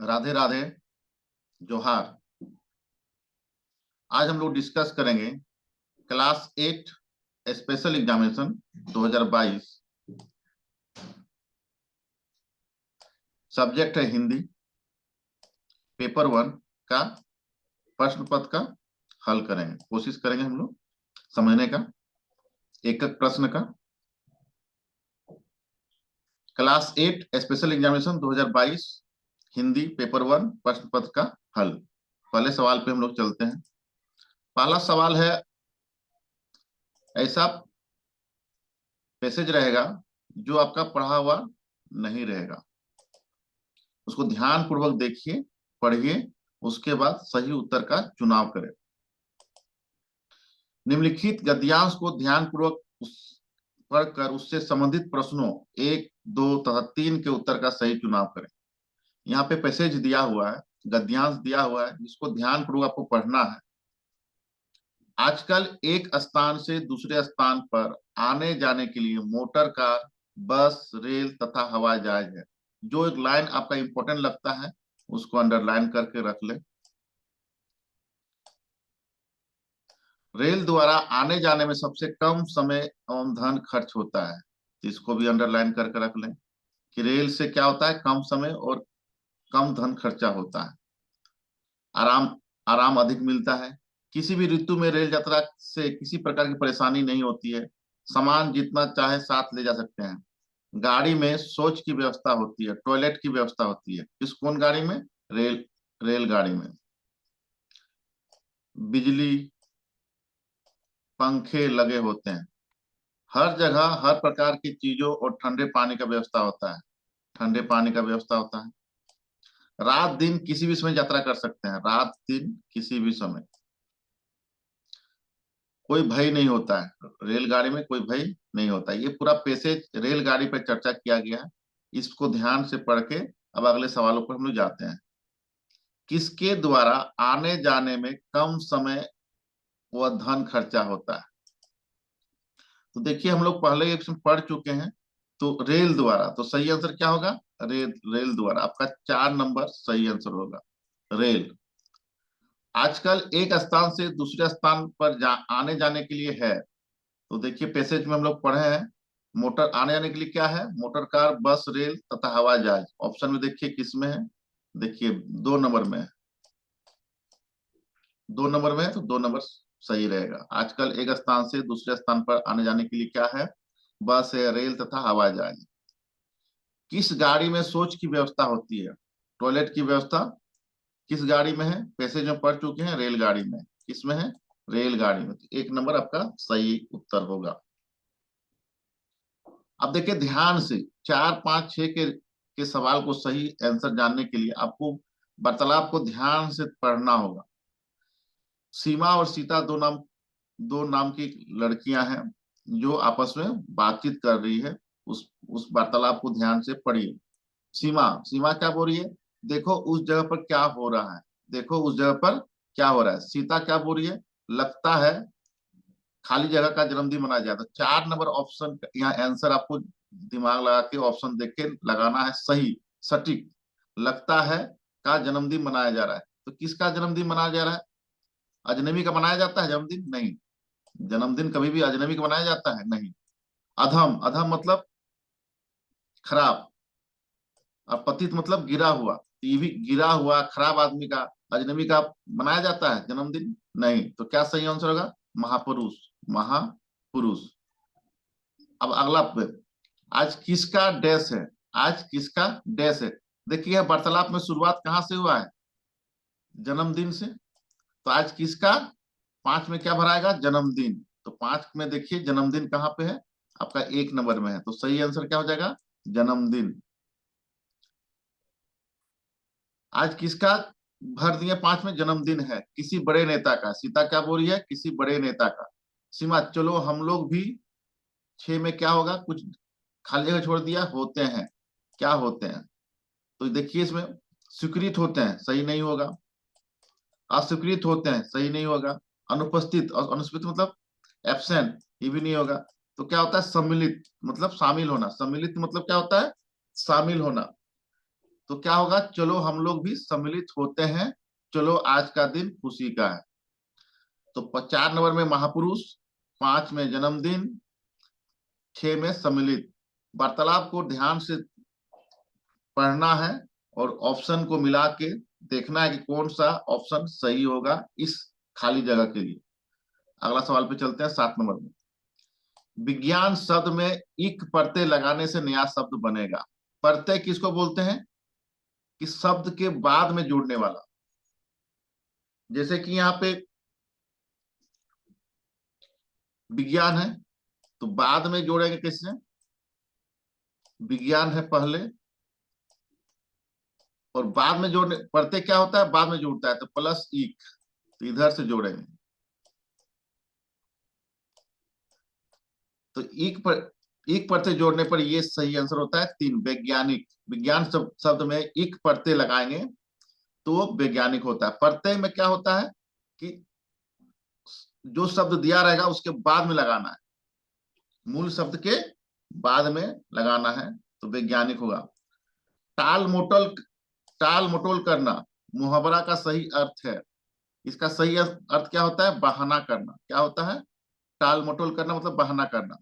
राधे राधे, जोहार। आज हम लोग डिस्कस करेंगे क्लास 8 स्पेशल एग्जामिनेशन 2022। सब्जेक्ट है हिंदी। पेपर 1 का प्रश्न पत्र का हल करेंगे, कोशिश करेंगे हम लोग समझने का, एक एक प्रश्न का। Class 8 special examination 2022 Hindi paper 1 प्रश्न पत्र का हल। पहले सवाल पे हम लोग चलते हैं। पहला सवाल है, ऐसा पैसेज रहेगा जो आपका पढ़ा हुआ नहीं रहेगा, उसको ध्यान पूर्वक देखिए, पढ़िए, उसके बाद सही उत्तर का चुनाव करें। निम्नलिखित गद्यांश को ध्यान पूर्वक पढ़कर उससे संबंधित प्रश्नों 1, 2 तथा 3 के उत्तर का सही चुनाव करें। यहाँ पे पैसेज दिया हुआ है, गद्यांश दिया हुआ है, जिसको ध्यान पूर्वक आपको पढ़ना है। आजकल एक स्थान से दूसरे स्थान पर आने जाने के लिए मोटर कार, बस, रेल तथा हवाई जहाज है। जो एक लाइन आपका इंपॉर्टेंट लगता है उसको अंडरलाइन करके रख ले। रेल द्वारा आने जाने में सबसे कम समय एवं धन खर्च होता है, तो इसको भी अंडरलाइन करके रख लें कि रेल से क्या होता है, कम समय और कम धन खर्चा होता है। आराम आराम अधिक मिलता है। किसी भी ऋतु में रेल यात्रा से किसी प्रकार की परेशानी नहीं होती है। सामान जितना चाहे साथ ले जा सकते हैं। गाड़ी में शौच की व्यवस्था होती है, टॉयलेट की व्यवस्था होती है। कौन गाड़ी में? रेलगाड़ी में। बिजली, पंखे लगे होते हैं हर जगह, हर प्रकार की चीजों, और ठंडे पानी का व्यवस्था होता है। ठंडे पानी का व्यवस्था होता है। रात दिन किसी भी समय यात्रा कर सकते हैं, रात दिन किसी भी समय। कोई भय नहीं होता है, रेलगाड़ी में कोई भय नहीं होता है। ये पूरा पैसेज रेलगाड़ी पर चर्चा किया गया है। इसको ध्यान से पढ़ के अब अगले सवालों पर हम लोग जाते हैं। किसके द्वारा आने जाने में कम समय व धन खर्चा होता है? तो देखिए, हम लोग पहले इसमें पढ़ चुके हैं। तो रेल द्वारा, तो सही आंसर क्या होगा? रेल द्वारा। आपका 4 नंबर सही आंसर होगा, रेल। आजकल एक स्थान से दूसरे स्थान पर आने जाने के लिए है। तो देखिए, पैसेज में हम लोग पढ़े हैं, मोटर आने जाने के लिए क्या है? मोटर कार, बस, रेल तथा हवाई जहाज। ऑप्शन में देखिए किस में है? देखिए 2 नंबर में है। 2 नंबर में है, तो 2 नंबर सही रहेगा। आजकल एक स्थान से दूसरे स्थान पर आने जाने के लिए क्या है? बस है, रेल तथा हवाई जहाज। किस गाड़ी में शौच की व्यवस्था होती है? टॉयलेट की व्यवस्था किस गाड़ी में है? पैसेज में पढ़ चुके हैं, रेलगाड़ी में। किस में है? रेलगाड़ी में। तो 1 नंबर आपका सही उत्तर होगा। अब देखिए ध्यान से, 4, 5, 6 के सवाल को सही आंसर जानने के लिए आपको वार्तालाप को ध्यान से पढ़ना होगा। सीमा और सीता दो नाम की लड़कियां हैं जो आपस में बातचीत कर रही है। उस वार्तालाप को ध्यान से पढ़िए। सीमा सीमा क्या बोल रही है? देखो उस जगह पर क्या हो रहा है, देखो उस जगह पर क्या हो रहा है। सीता क्या बोल रही है? लगता है खाली जगह का जन्मदिन मनाया जाता है। 4 नंबर ऑप्शन यहाँ आंसर आपको दिमाग लगा के ऑप्शन देख के लगाना है, सही सटीक। लगता है का जन्मदिन मनाया जा रहा है, तो किसका जन्मदिन मनाया जा रहा है? अजनबी का मनाया जाता है जन्मदिन? नहीं। जन्मदिन कभी भी अजनबी का मनाया जाता है? नहीं। अधम, अधम मतलब खराब, और पतित मतलब गिरा हुआ। तो ये भी गिरा हुआ खराब आदमी का, अजनबी का मनाया जाता है जन्मदिन? नहीं। तो क्या सही आंसर होगा? महापुरुष, महापुरुष। अब अगला आज किसका डैश है? आज किसका डैश है? देखिए वार्तालाप में शुरुआत कहां से हुआ है? जन्मदिन से। तो आज किसका? 5 में क्या भराएगा? जन्मदिन। तो 5 में देखिए जन्मदिन कहाँ पे है? आपका 1 नंबर में है। तो सही आंसर क्या हो जाएगा? जन्मदिन। आज किसका भर दिए? 5 में जन्मदिन है किसी बड़े नेता का। सीता क्या बोल रही है? किसी बड़े नेता का। सीमा चलो हम लोग भी 6 में क्या होगा? कुछ खाली जगह छोड़ दिया, होते हैं। क्या होते हैं? तो देखिए इसमें स्वीकृत होते हैं, सही नहीं होगा। अस्वीकृत होते हैं, सही नहीं होगा। अनुपस्थित, अनुपस्थित मतलब एब्सेंट, ये भी नहीं होगा। तो क्या होता है? सम्मिलित मतलब शामिल होना। सम्मिलित मतलब क्या होता है? शामिल होना। तो क्या होगा, चलो हम लोग भी सम्मिलित होते हैं, चलो आज का दिन खुशी का है। तो 4 नंबर में महापुरुष, 5 में जन्मदिन, 6 में सम्मिलित। वार्तालाप को ध्यान से पढ़ना है और ऑप्शन को मिला के देखना है कि कौन सा ऑप्शन सही होगा इस खाली जगह के लिए। अगला सवाल पे चलते हैं, 7 नंबर में। विज्ञान शब्द में इक प्रत्यय लगाने से नया शब्द बनेगा। प्रत्यय किसको बोलते हैं, कि शब्द के बाद में जोड़ने वाला। जैसे कि यहाँ पे विज्ञान है, तो बाद में जोड़ेंगे किससे, विज्ञान है पहले, और बाद में जोड़ने, प्रत्यय क्या होता है, बाद में जोड़ता है, तो प्लस इक, तो इधर से जोड़ेंगे। तो एक प्रत्यय जोड़ने पर ये सही आंसर होता है 3, वैज्ञानिक। विज्ञान शब्द में एक प्रत्यय लगाएंगे तो वो वैज्ञानिक होता है। प्रत्यय में क्या होता है कि जो शब्द दिया रहेगा उसके बाद में लगाना है, मूल शब्द के बाद में लगाना है, तो वैज्ञानिक होगा। टाल मोटल, टाल मटोल करना मुहावरा का सही अर्थ है। इसका सही अर्थ क्या होता है, बहाना करना। क्या होता है, टाल मटोल करना मतलब बहाना करना।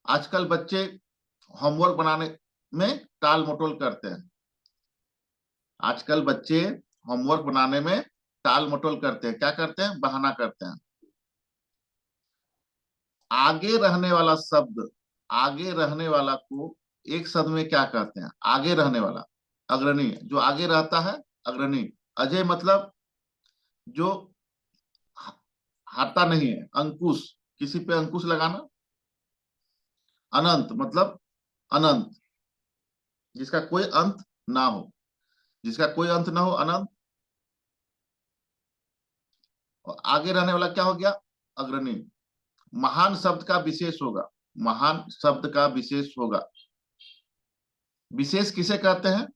आजकल बच्चे होमवर्क बनाने में टाल मटोल करते हैं। आजकल बच्चे होमवर्क बनाने में टाल मटोल करते हैं। क्या करते हैं, बहाना करते हैं। आगे रहने वाला शब्द, आगे रहने वाला को एक शब्द में क्या कहते हैं, आगे रहने वाला, अग्रणी। जो आगे रहता है, अग्रणी। अजय मतलब जो हारता नहीं है, अंकुश, किसी पे अंकुश लगाना। अनंत मतलब अनंत, जिसका कोई अंत ना हो, जिसका कोई अंत ना हो, अनंत। और आगे रहने वाला क्या हो गया, अग्रणी। महान शब्द का विशेष होगा, महान शब्द का विशेष होगा। विशेष किसे कहते हैं,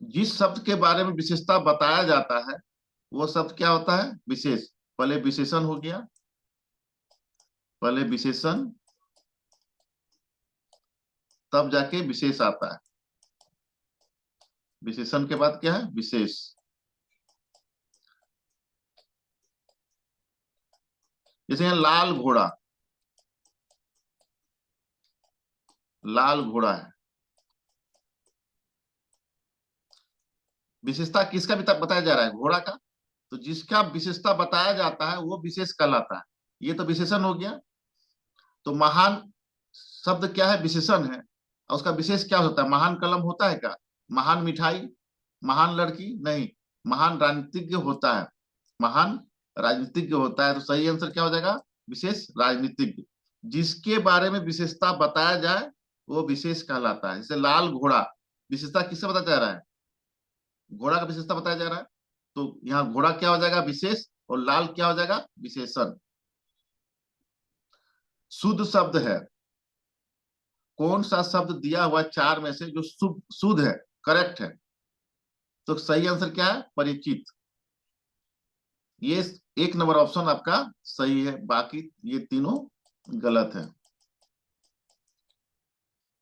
जिस शब्द के बारे में विशेषता बताया जाता है वो शब्द क्या होता है, विशेष। पहले विशेषण हो गया, पहले विशेषण, तब जाके विशेष आता है। विशेषण के बाद क्या है, विशेष। जैसे यहाँ लाल घोड़ा, लाल घोड़ा है। विशेषता किसका भी बताया जा रहा है, घोड़ा का। तो जिसका विशेषता बताया जाता है वो विशेष कहलाता है। ये तो विशेषण हो गया। तो महान शब्द क्या है, विशेषण है, और उसका विशेष क्या होता है, महान कलम होता है क्या, महान मिठाई, महान लड़की नहीं, महान राजनीतिज्ञ होता है, महान राजनीतिज्ञ होता है। तो सही आंसर क्या हो जाएगा, विशेष राजनीतिज्ञ। जिसके बारे में विशेषता बताया जाए वो विशेष कहलाता है। जैसे लाल घोड़ा, विशेषता किससे बताया जा रहा है, घोड़ा का विशेषता बताया जा रहा है। तो यहाँ घोड़ा क्या हो जाएगा, विशेष, और लाल क्या हो जाएगा, विशेषण। शुद्ध शब्द है, कौन सा शब्द दिया हुआ 4 में से जो शुद्ध शुद्ध है, करेक्ट है। तो सही आंसर क्या है, परिचित। ये 1 नंबर ऑप्शन आपका सही है, बाकी ये तीनों गलत है।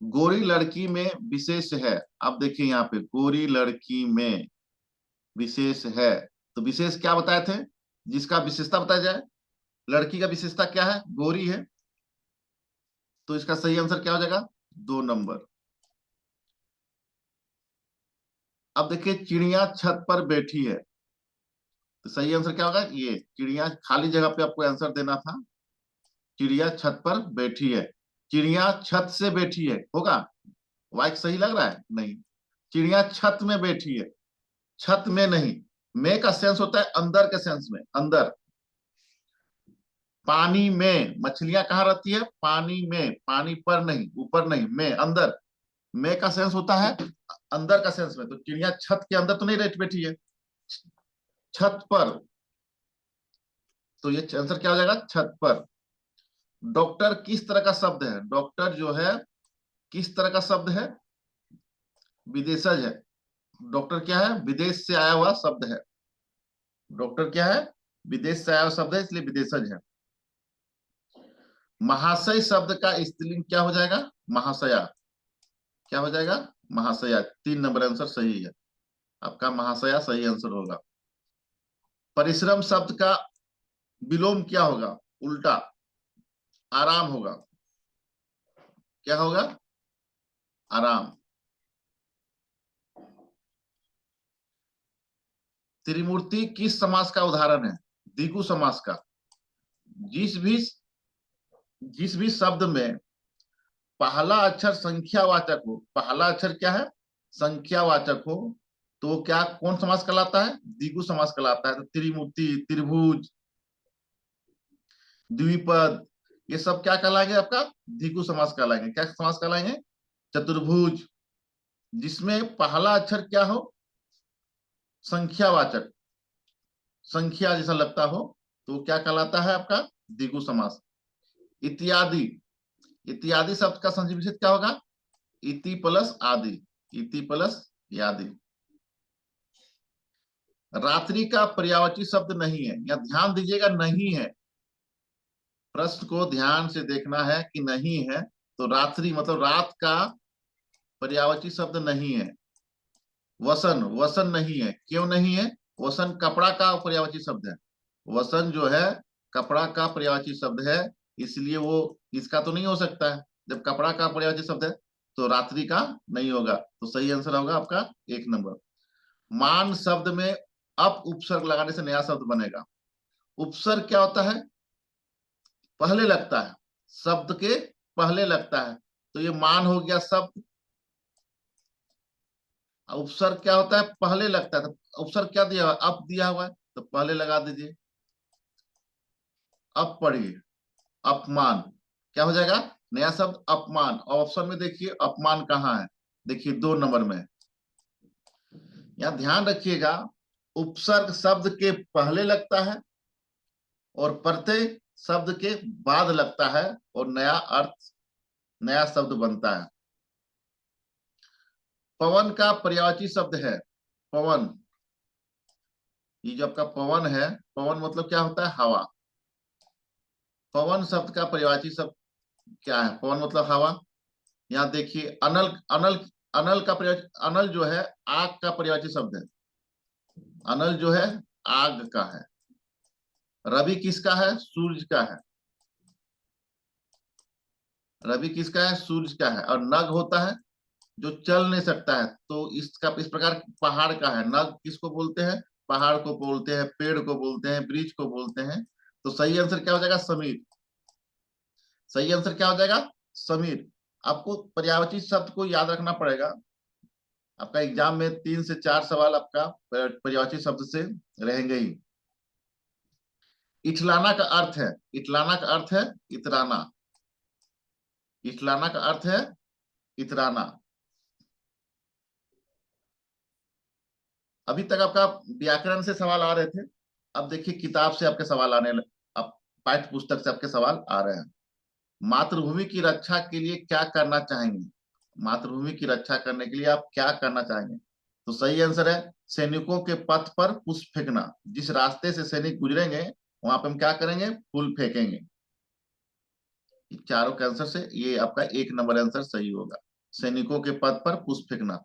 गोरी लड़की में विशेष है। अब देखिए यहाँ पे गोरी लड़की में विशेष है, तो विशेष क्या बताए थे, जिसका विशेषता बताया जाए। लड़की का विशेषता क्या है, गोरी है, तो इसका सही आंसर क्या हो जाएगा, 2 नंबर। अब देखिए चिड़िया छत पर बैठी है, तो सही आंसर क्या होगा, ये चिड़िया, खाली जगह पे आपको आंसर देना था। चिड़िया छत पर बैठी है, चिड़िया छत से बैठी है होगा, वाइक सही लग रहा है, नहीं। चिड़िया छत में बैठी है, छत में नहीं। में का सेंस होता है अंदर के सेंस में, अंदर। पानी में, मछलियां कहाँ रहती है, पानी में, पानी पर नहीं, ऊपर नहीं, में, अंदर। में का सेंस होता है अंदर का सेंस में। तो चिड़िया छत के अंदर तो नहीं रह बैठी है, छत पर। तो ये आंसर क्या हो जाएगा, छत पर। डॉक्टर किस तरह का शब्द है, डॉक्टर जो है किस तरह का शब्द है, विदेशज है। डॉक्टर क्या है, विदेश से आया हुआ शब्द है। डॉक्टर क्या है, विदेश से आया हुआ शब्द है, इसलिए विदेशज है। महाशय शब्द का स्त्रीलिंग क्या हो जाएगा, महाशया। क्या हो जाएगा? महाशया। 3 नंबर आंसर सही है आपका, महाशया सही आंसर होगा। परिश्रम शब्द का विलोम क्या होगा? उल्टा, आराम होगा। क्या होगा? आराम। त्रिमूर्ति किस समास का उदाहरण है? द्विगु समास का। जिस भी जिस भी शब्द में पहला अक्षर संख्यावाचक हो, पहला अक्षर क्या है? संख्यावाचक हो, तो क्या कौन समास कहलाता है? द्विगु समास कहलाता है। तो त्रिमूर्ति, त्रिभुज, द्विपद, ये सब क्या कहलाएंगे आपका? द्विगु समास कहलाएंगे। क्या समास कहलाएंगे? चतुर्भुज, जिसमें पहला अक्षर क्या हो? संख्यावाचक, संख्या जैसा लगता हो, तो क्या कहलाता है आपका? द्विगु समास। इत्यादि, इत्यादि शब्द का संधि विच्छेद क्या होगा? इति प्लस आदि, इति प्लस यादि। रात्रि का पर्यायवाची शब्द नहीं है, या ध्यान दीजिएगा, नहीं है। प्रश्न को ध्यान से देखना है कि नहीं है। तो रात्रि मतलब रात का पर्यायवाची शब्द नहीं है। वसन, वसन नहीं है। क्यों नहीं है? वसन कपड़ा का पर्यायवाची शब्द है। वसन जो है कपड़ा का पर्यायवाची शब्द है, इसलिए वो इसका तो नहीं हो सकता है। जब कपड़ा का पर्यायवाची शब्द है तो रात्रि का नहीं होगा। तो सही आंसर होगा आपका 1 नंबर। मान शब्द में अप उपसर्ग लगाने से नया शब्द बनेगा। उपसर्ग क्या होता है? पहले लगता है, शब्द के पहले लगता है। तो ये मान हो गया शब्द। उपसर्ग क्या होता है? पहले लगता है। तो उपसर्ग क्या दिया हुआ है? अप दिया हुआ है, तो पहले लगा दीजिए। अब पढ़िए, अपमान। क्या हो जाएगा? नया शब्द अपमान। और ऑप्शन में देखिए अपमान कहाँ है? देखिए 2 नंबर में। यहाँ ध्यान रखिएगा, उपसर्ग शब्द के पहले लगता है और प्रत्यय शब्द के बाद लगता है, और नया अर्थ, नया शब्द बनता है। पवन का पर्यायवाची शब्द है पवन। ये जो आपका पवन है, पवन मतलब क्या होता है? हवा। पवन शब्द का पर्यायवाची शब्द क्या है? पवन मतलब हवा। यहाँ देखिए अनल, अनल, अनल का पर्यायवाची, अनल जो है आग का पर्यायवाची शब्द है। अनल जो है आग का है। रवि किसका है? सूर्य का है। रवि किसका है? सूर्य का है। और नग होता है जो चल नहीं सकता है, तो इसका इस प्रकार पहाड़ का है। नग किसको बोलते हैं? पहाड़ को बोलते हैं, पेड़ को बोलते हैं, वृक्ष को बोलते हैं। तो सही आंसर क्या हो जाएगा? समीर। सही आंसर क्या हो जाएगा? समीर। आपको पर्यायवाची शब्द को याद रखना पड़ेगा। आपका एग्जाम में 3 से 4 सवाल आपका पर्यायवाची शब्द से रहेंगे ही। इठलाना का अर्थ है, इठलाना का अर्थ है इतराना। इठलाना का अर्थ है इतराना। अभी तक आपका व्याकरण से सवाल आ रहे थे, अब देखिए किताब से आपके सवाल अब पाठ्य पुस्तक से आपके सवाल आ रहे हैं। मातृभूमि की रक्षा के लिए क्या करना चाहेंगे? मातृभूमि की रक्षा करने के लिए आप क्या करना चाहेंगे? तो सही आंसर है सैनिकों के पथ पर पुष्प फेंकना। जिस रास्ते से सैनिक गुजरेंगे वहां पे हम क्या करेंगे? फूल फेंकेंगे। चारों के आंसर से ये आपका 1 नंबर आंसर सही होगा। सैनिकों के पथ पर पुष्प फेंकना।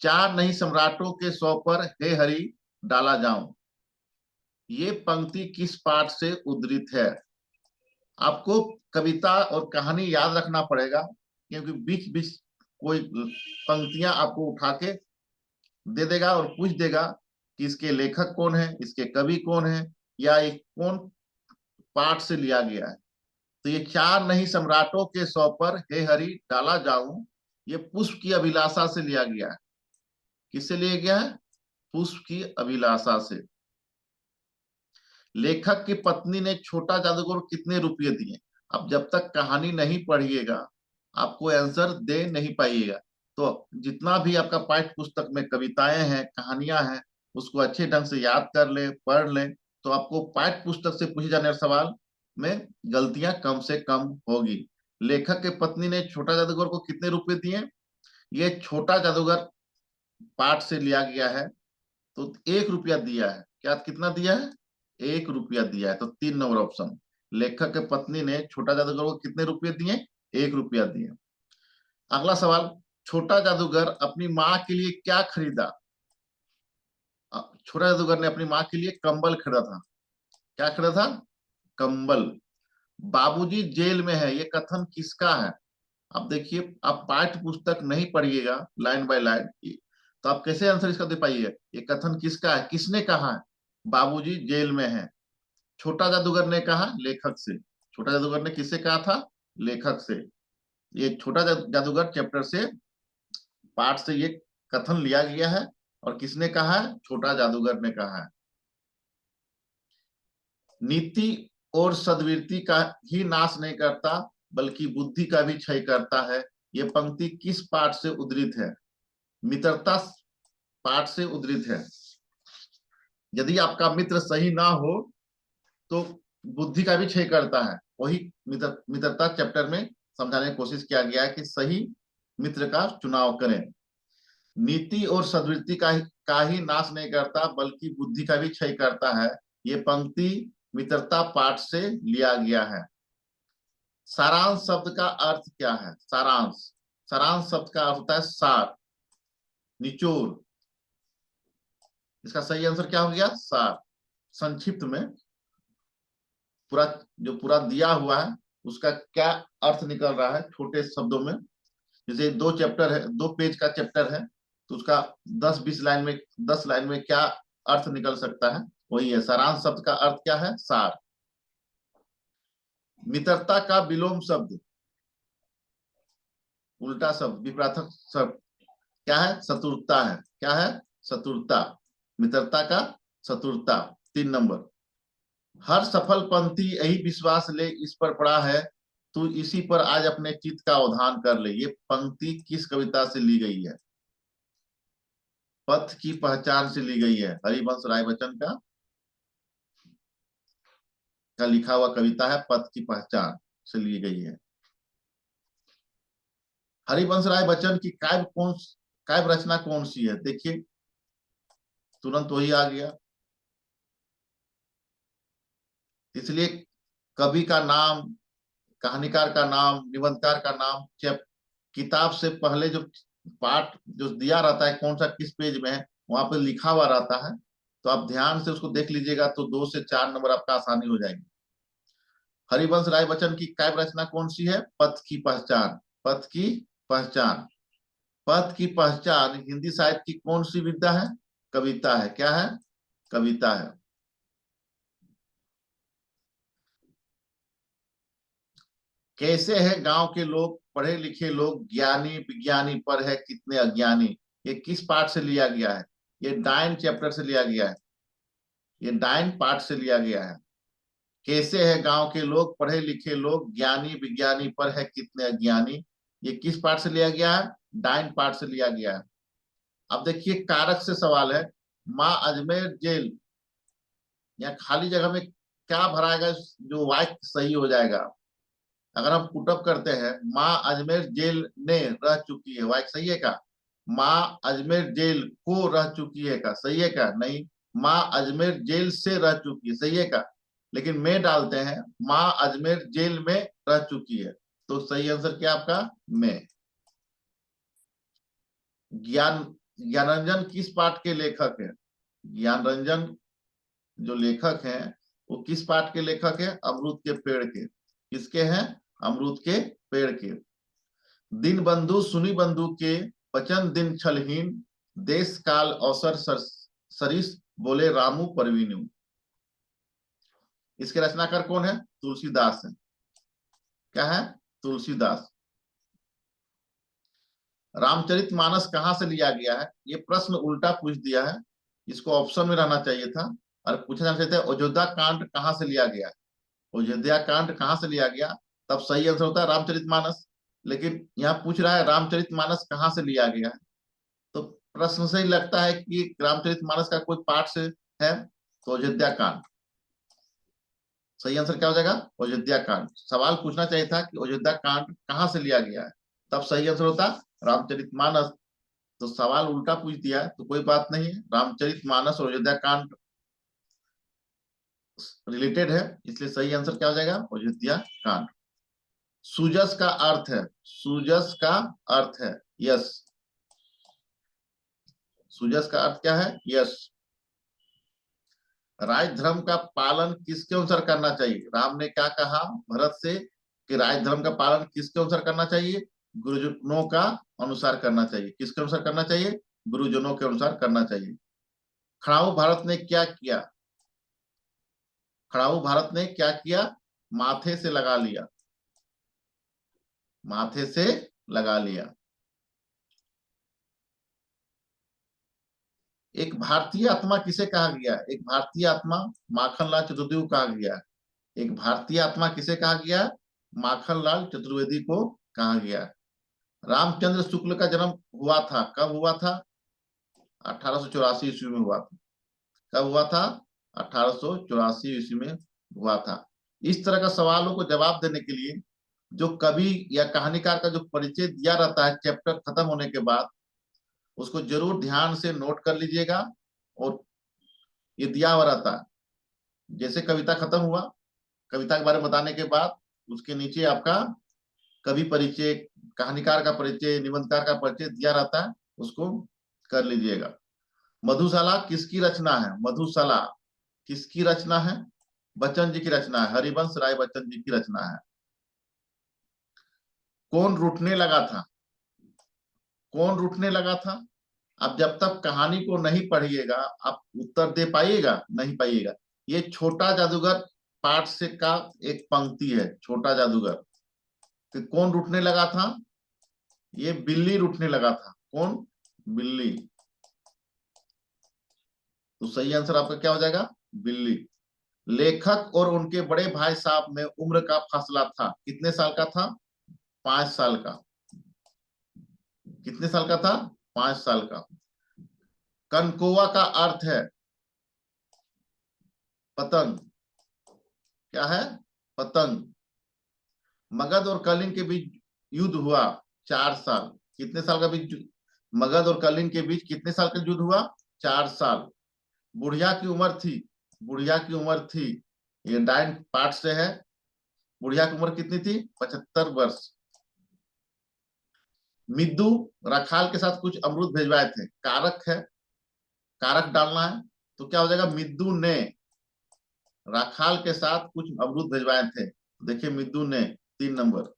चार नहीं सम्राटों के 100 पर हे हरि डाला जाऊं, ये पंक्ति किस पाठ से उद्धृत है? आपको कविता और कहानी याद रखना पड़ेगा, क्योंकि बीच बीच कोई पंक्तियां आपको उठा के दे देगा और पूछ देगा कि इसके लेखक कौन है, इसके कवि कौन है, या ये कौन पाठ से लिया गया है। तो ये चार नहीं सम्राटों के 100 पर हे हरि डाला जाऊं, ये पुष्प की अभिलाषा से लिया गया है। किससे लिया गया है? पुष्प की अभिलाषा से। लेखक की पत्नी ने छोटा जादूगर कितने रुपये दिए? अब जब तक कहानी नहीं पढ़िएगा आपको आंसर दे नहीं पाइएगा। तो जितना भी आपका पाठ्य पुस्तक में कविताएं हैं, कहानियां हैं, उसको अच्छे ढंग से याद कर ले, पढ़ ले, तो आपको पाठ्य पुस्तक से पूछे जाने वाले सवाल में गलतियां कम से कम होगी। लेखक की पत्नी ने छोटा जादूगर को कितने रुपए दिए? ये छोटा जादूगर पाठ से लिया गया है, तो 1 रुपया दिया है। क्या कितना दिया है? 1 रुपया दिया है। तो 3 नंबर ऑप्शन। लेखक के पत्नी ने छोटा जादूगर को कितने रुपये दिए? 1 रुपया दिए। अगला सवाल, छोटा जादूगर अपनी माँ के लिए क्या खरीदा? छोटा जादूगर ने अपनी माँ के लिए कंबल खरीदा था। क्या खरीदा था? कंबल। बाबूजी जेल में है, ये कथन किसका है? अब देखिए, आप पाठ्य पुस्तक नहीं पढ़िएगा लाइन बाय लाइन, तो आप कैसे आंसर इसका दे पाइए? ये कथन किसका है, किसने कहा है? बाबूजी जेल में है। छोटा जादूगर ने कहा, लेखक से। छोटा जादूगर ने किससे कहा था? लेखक से। ये छोटा जादूगर चैप्टर से, पाठ से ये कथन लिया गया है। और किसने कहा है? छोटा जादूगर ने कहा है। नीति और सद्वृत्ति का ही नाश नहीं करता, बल्कि बुद्धि का भी क्षय करता है। ये पंक्ति किस पाठ से उद्धृत है? मित्रता पाठ से उद्धृत है। यदि आपका मित्र सही ना हो तो बुद्धि का भी क्षय करता है। वही मित्रता चैप्टर में समझाने की कोशिश किया गया है कि सही मित्र का चुनाव करें। नीति और सद्वृत्ति का ही नाश नहीं करता, बल्कि बुद्धि का भी क्षय करता है। ये पंक्ति मित्रता पाठ से लिया गया है। सारांश शब्द का अर्थ क्या है? सारांश। सारांश शब्द का अर्थ होता है सार, निचोड़। इसका सही आंसर क्या हो गया? सार। संक्षिप्त में पूरा, जो पूरा दिया हुआ है उसका क्या अर्थ निकल रहा है छोटे शब्दों में। जैसे 2 चैप्टर है, 2 पेज का चैप्टर है, तो उसका 10-20 लाइन में, 10 लाइन में क्या अर्थ निकल सकता है? वही है सारांश शब्द का अर्थ क्या है? सार। मित्रता का विलोम शब्द, उल्टा शब्द, विपरीत शब्द क्या है? शत्रुता है। क्या है? शत्रुता। मित्रता का शत्रुता। 3 नंबर। हर सफल पंथी यही विश्वास ले इस पर पड़ा है, तू इसी पर आज अपने चित्त का अवधान कर ले। ये पंक्ति किस कविता से ली गई है? पथ की पहचान से ली गई है। हरिवंश राय बच्चन का लिखा हुआ कविता है, पथ की पहचान से ली गई है। हरिवंश राय बच्चन की काव्य रचना कौन सी है? देखिए, तुरंत वही आ गया। इसलिए कवि का नाम, कहानीकार का नाम, निबंधकार का नाम, किताब से पहले जो पाठ जो दिया रहता है, कौन सा किस पेज में है, वहां पर लिखा हुआ रहता है। तो आप ध्यान से उसको देख लीजिएगा तो 2 से 4 नंबर आपका आसानी हो जाएगी। हरिवंश राय बच्चन की काव्य रचना कौन सी है? पथ की पहचान। पथ की पहचान। पथ की पहचान हिंदी साहित्य की कौन सी विधा है? कविता है। क्या है? कविता है। कैसे है गांव के लोग, पढ़े लिखे लोग, ज्ञानी विज्ञानी पर है कितने अज्ञानी। ये किस पाठ से लिया गया है? ये डायन चैप्टर से लिया गया है। ये डायन पाठ से लिया गया है। कैसे है गांव के लोग, पढ़े लिखे लोग, ज्ञानी विज्ञानी पर है कितने अज्ञानी। ये किस पाठ से लिया गया है? डायन पाठ से लिया गया है। अब देखिए, कारक से सवाल है। माँ अजमेर जेल, या खाली जगह में क्या भराएगा जो वाक्य सही हो जाएगा? अगर हम पुटअप करते हैं, माँ अजमेर जेल ने रह चुकी है, वाक्य सही है का? माँ अजमेर जेल को रह चुकी है का सही है का? नहीं। माँ अजमेर जेल से रह चुकी है, सही है का? लेकिन मैं डालते हैं, माँ अजमेर जेल में रह चुकी है, तो सही आंसर क्या आपका? मैं। ज्ञान ज्ञानरंजन किस पाठ के लेखक है? ज्ञानरंजन जो लेखक हैं, वो किस पाठ के लेखक है? अमरूद के पेड़ के। किसके हैं? अमरूद के पेड़ के। दिन बंधु सुनी बंधु के, वचन दिन छलहीन, देश काल अवसर सरिस, बोले रामू परवीनु। इसके रचनाकार कौन है? तुलसीदास है। क्या है? तुलसीदास। रामचरितमानस कहां से लिया गया है? ये प्रश्न उल्टा पूछ दिया है, इसको ऑप्शन में रहना चाहिए था। और पूछा जाना चाहिए था, अयोध्या कांड कहां से लिया गया है? अयोध्या कांड कहां से लिया गया, तब सही आंसर होता है रामचरितमानस। लेकिन यहाँ पूछ रहा है रामचरितमानस कहां से लिया गया है, तो प्रश्न से ही लगता है कि रामचरितमानस का कोई पाठ से है, तो अयोध्या कांड। सही आंसर क्या हो जाएगा? अयोध्या कांड। सवाल पूछना चाहिए था कि अयोध्या कांड कहां से लिया गया है, तब सही आंसर होता रामचरितमानस। तो सवाल उल्टा पूछ दिया है, तो कोई बात नहीं है। रामचरितमानस और अयोध्या कांड रिलेटेड है, इसलिए सही आंसर क्या हो जाएगा? अयोध्या कांड। सुजस का अर्थ है। सुजस का अर्थ है, यश। सुजस का अर्थ क्या है? यश। राज धर्म का पालन किसके अनुसार करना चाहिए? राम ने क्या कहा भरत से कि राज धर्म का पालन किसके अनुसार करना चाहिए? गुरुजनों का अनुसार करना चाहिए। किसके अनुसार करना चाहिए? गुरुजनों के अनुसार करना चाहिए। खड़ाऊ भारत ने क्या किया? खड़ाऊ भारत ने क्या किया? माथे से लगा लिया। माथे से लगा लिया। एक भारतीय आत्मा किसे कहा गया? एक भारतीय आत्मा माखनलाल चतुर्वेदी को कहा गया। एक भारतीय आत्मा किसे कहा गया? माखनलाल चतुर्वेदी को कहा गया। रामचंद्र शुक्ल का जन्म हुआ था, कब हुआ था? 1884 ईस्वी में हुआ था। कब हुआ था? 1884 ईस्वी में हुआ था। इस तरह का सवालों को जवाब देने के लिए जो कवि या कहानीकार का जो परिचय दिया रहता है चैप्टर खत्म होने के बाद, उसको जरूर ध्यान से नोट कर लीजिएगा। और ये दिया हुआ रहता है, जैसे कविता खत्म हुआ, कविता के बारे में बताने के बाद उसके नीचे आपका कवि परिचय, कहानीकार का परिचय, निबंधकार का परिचय दिया रहता है, उसको कर लीजिएगा। मधुशाला किसकी रचना है? मधुशाला किसकी रचना है? बच्चन जी की रचना है। हरिवंश राय बच्चन जी की रचना है। कौन रूठने लगा था? कौन रूठने लगा था? आप जब तक कहानी को नहीं पढ़िएगा आप उत्तर दे पाइएगा नहीं पाइएगा। ये छोटा जादूगर पाठ से का एक पंक्ति है, छोटा जादूगर। तो कौन रूठने लगा था? ये बिल्ली रूठने लगा था। कौन? बिल्ली। तो सही आंसर आपका क्या हो जाएगा? बिल्ली। लेखक और उनके बड़े भाई साहब में उम्र का फासला था, कितने साल का था? 5 साल का। कितने साल का था? 5 साल का। कनकोआ का अर्थ है पतंग। क्या है? पतंग। मगध और कलिंग के बीच युद्ध हुआ 4 साल। कितने साल का बीच? मगध और कलिंग के बीच कितने साल का युद्ध हुआ? 4 साल। बुढ़िया की उम्र थी, बुढ़िया की उम्र थी, ये 9 पार्ट से है। बुढ़िया की उम्र कितनी थी? 75 वर्ष। मिद्दू रखाल के साथ कुछ अमरूद भेजवाए थे, कारक है, कारक डालना है। तो क्या हो जाएगा? मिद्दू ने राखाल के साथ कुछ अमरूद भेजवाए थे। देखिए मिद्दू ने, 3 नंबर।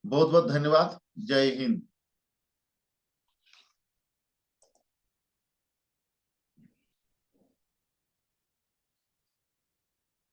बहुत बहुत धन्यवाद। जय हिंद।